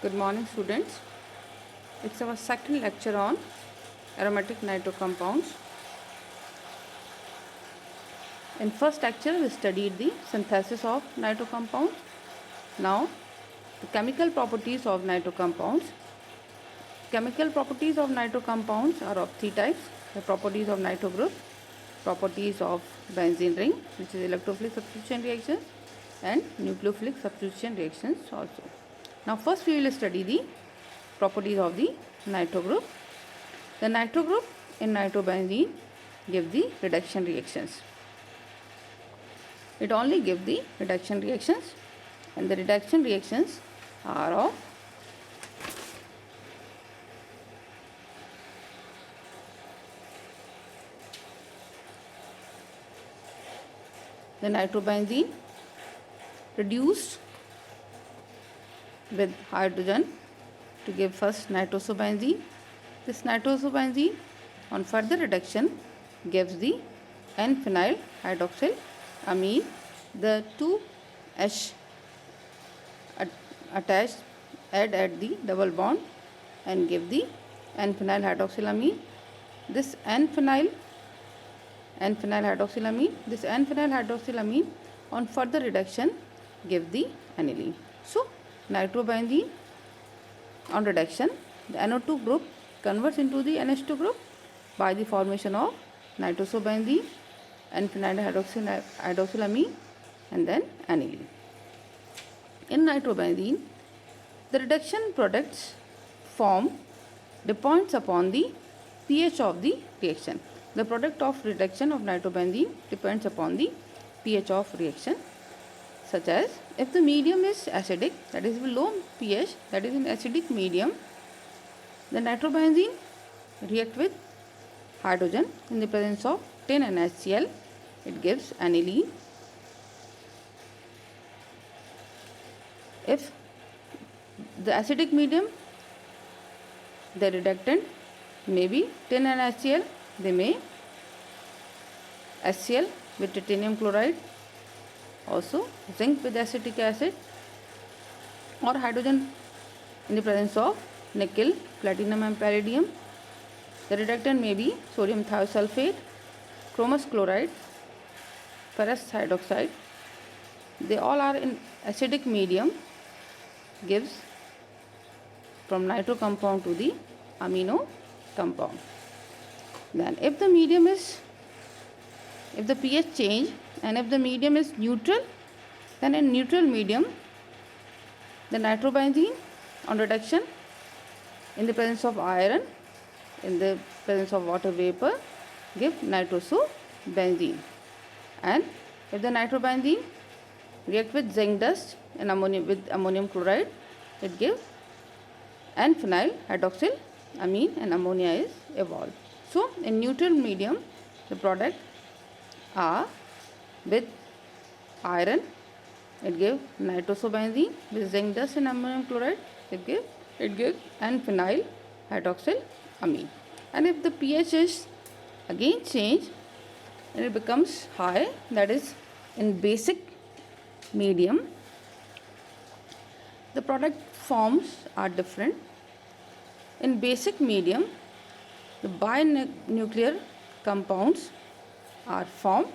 Good morning, students. It's our second lecture on aromatic nitro compounds. In first lecture, we studied the synthesis of nitro compounds. Now, the chemical properties of nitro compounds. Chemical properties of nitro compounds are of three types: the properties of nitro group, properties of benzene ring, which is electrophilic substitution reactions, and nucleophilic substitution reactions also. Now, first we will study the properties of the nitro group. The nitro group in nitrobenzene give the reduction reactions. It only gives the reduction reactions, and the reduction reactions are of the nitrobenzene reduced with hydrogen to give first nitrosobenzene. This nitrosobenzene on further reduction gives the N-phenyl hydroxyl amine. The two H attached add at the double bond and give the N-phenyl hydroxylamine. This N-phenyl hydroxylamine, this N-phenyl hydroxylamine on further reduction give the aniline. So nitrobenzene on reduction, the NO2 group converts into the NH2 group by the formation of nitrosobenzene, N-phenyl hydroxylamine, and then aniline. In nitrobenzene, the reduction products form depends upon the pH of the reaction. The product of reduction of nitrobenzene depends upon the pH of reaction, such as if the medium is acidic, that is low pH, that is in acidic medium, the nitrobenzene react with hydrogen in the presence of 10 NaCl. It gives aniline. If the acidic medium, the reductant may be 10 NaCl, they may HCl with titanium chloride, also zinc with acetic acid, or hydrogen in the presence of nickel, platinum and palladium. The reductant may be sodium thiosulfate, chromous chloride, ferrous hydroxide. They all are in acidic medium, gives from nitro compound to the amino compound. Then if the pH change and if the medium is neutral, then in neutral medium, the nitrobenzene on reduction in the presence of iron, in the presence of water vapor, give nitrosobenzene. And if the nitrobenzene react with zinc dust and ammonium chloride, it gives N-phenyl hydroxyl amine and ammonia is evolved. So in neutral medium, the product are with iron, it gives nitrosobenzene. With zinc dust and ammonium chloride, it gives N-phenyl hydroxyl amine. And if the pH is again changed and it becomes high, that is in basic medium, the product forms are different. In basic medium, the binuclear compounds are formed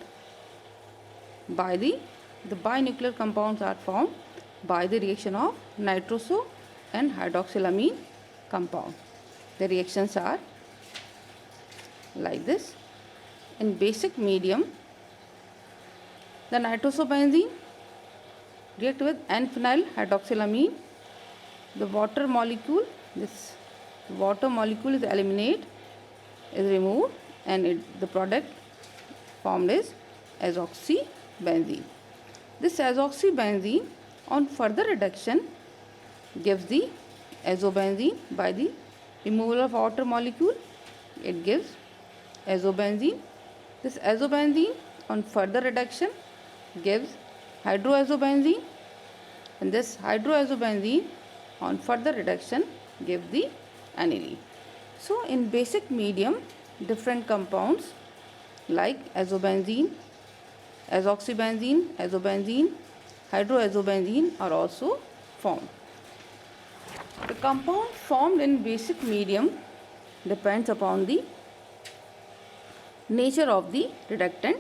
by the binuclear compounds are formed by the reaction of nitroso and hydroxylamine compound. The reactions are like this. In basic medium, the nitrosobenzene react with N-phenyl hydroxylamine. The water molecule is eliminated, is removed, and the product formed is azoxybenzene. This azoxybenzene on further reduction gives the azobenzene by the removal of water molecule. It gives azobenzene. This azobenzene on further reduction gives hydroazobenzene, and this hydroazobenzene on further reduction gives the aniline. So in basic medium, different compounds like azobenzene, azoxybenzene, azobenzene, hydroazobenzene are also formed. The compound formed in basic medium depends upon the nature of the reductant,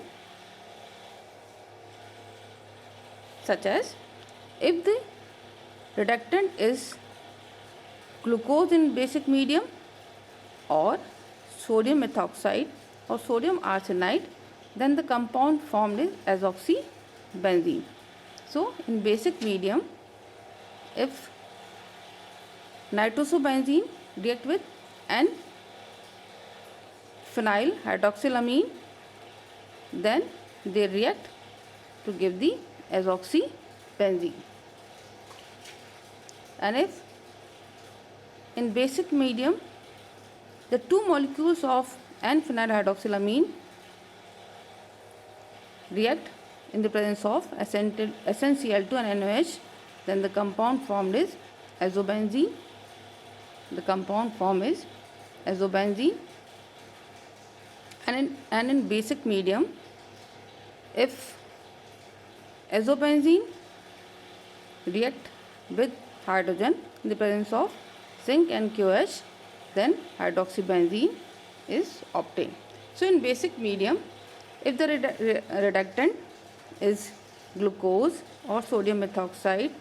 such as if the reductant is glucose in basic medium or sodium methoxide or sodium arsenide, then the compound formed is azoxybenzene. So in basic medium, if nitrosobenzene react with N phenyl hydroxylamine, then they react to give the azoxybenzene. And if in basic medium the two molecules of N-phenyl hydroxylamine react in the presence of SnCl2 and NOH, then the compound formed is azobenzene. The compound form is azobenzene. And in basic medium, if azobenzene react with hydrogen in the presence of zinc and QH, then hydroxybenzene is obtained. So in basic medium, if the reductant is glucose or sodium methoxide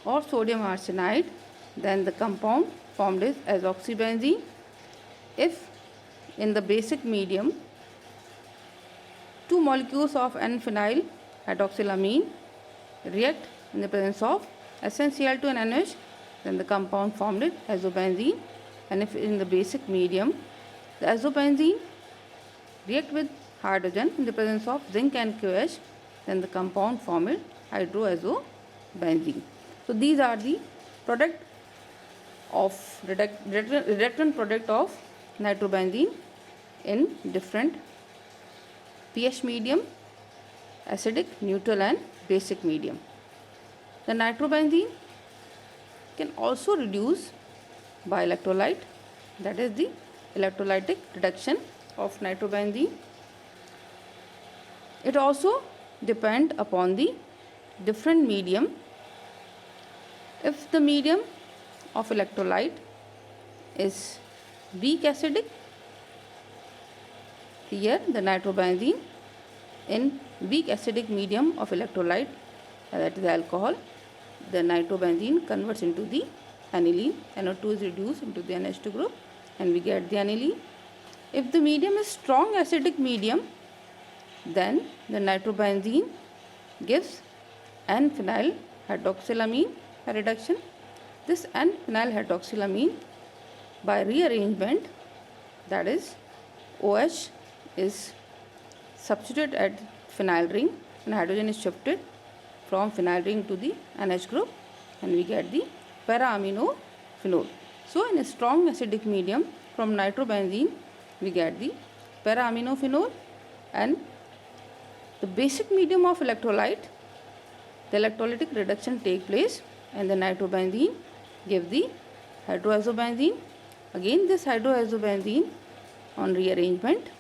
or sodium arsenide, then the compound formed is azoxybenzene. If in the basic medium two molecules of N-phenyl hydroxylamine react in the presence of SnCl2 and NH, then the compound formed is azobenzene. And if in the basic medium the azobenzene react with hydrogen in the presence of zinc and QH, then the compound formed hydroazobenzene. So these are the product of reductant product of nitrobenzene in different pH medium, acidic, neutral and basic medium. The nitrobenzene can also reduce by electrolyte, that is the electrolytic reduction of nitrobenzene. It also depends upon the different medium. If the medium of electrolyte is weak acidic, here the nitrobenzene in weak acidic medium of electrolyte, that is alcohol, the nitrobenzene converts into the aniline. NO2 is reduced into the NH2 group and we get the aniline. If the medium is strong acidic medium, then the nitrobenzene gives N-phenyl hydroxylamine reduction. This N-phenyl hydroxylamine by rearrangement, that is OH is substituted at phenyl ring and hydrogen is shifted from phenyl ring to the NH group and we get the para-amino phenol. So in a strong acidic medium from nitrobenzene we get the para-amino phenol. And the basic medium of electrolyte, the electrolytic reduction take place and the nitrobenzene give the hydroazobenzene. Again this hydroazobenzene on rearrangement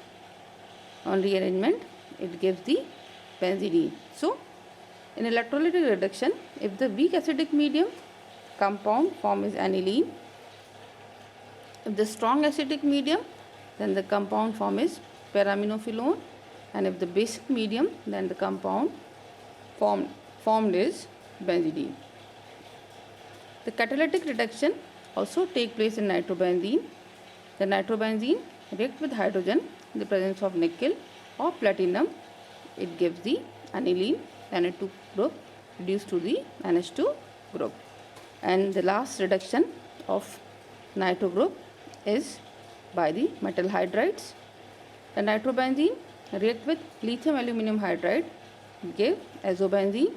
it gives the benzene. So in electrolytic reduction, if the weak acidic medium, compound form is aniline. If the strong acidic medium, then the compound form is para-aminophenol. And if the basic medium, then the compound formed is benzene. The catalytic reduction also take place in nitrobenzene. The nitrobenzene react with hydrogen in the presence of nickel or platinum. It gives the aniline, Na2 group reduced to the NH2 group. And the last reduction of nitro group is by the metal hydrides. The nitrobenzene react with lithium aluminum hydride, give azobenzene,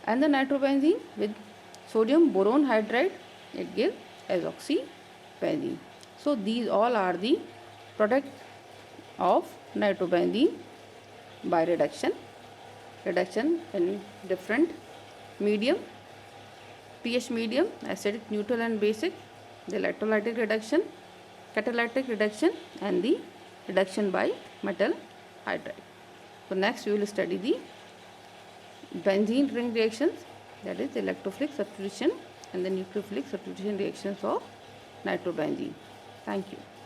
and the nitrobenzene with sodium boron hydride, it gives azoxybenzene. So these all are the product of nitrobenzene by reduction in different medium, pH medium, acidic, neutral and basic, the electrolytic reduction, catalytic reduction and the reduction by metal hydride. So next we will study the benzene ring reactions, that is electrophilic substitution and the nucleophilic substitution reactions of nitrobenzene. Thank you.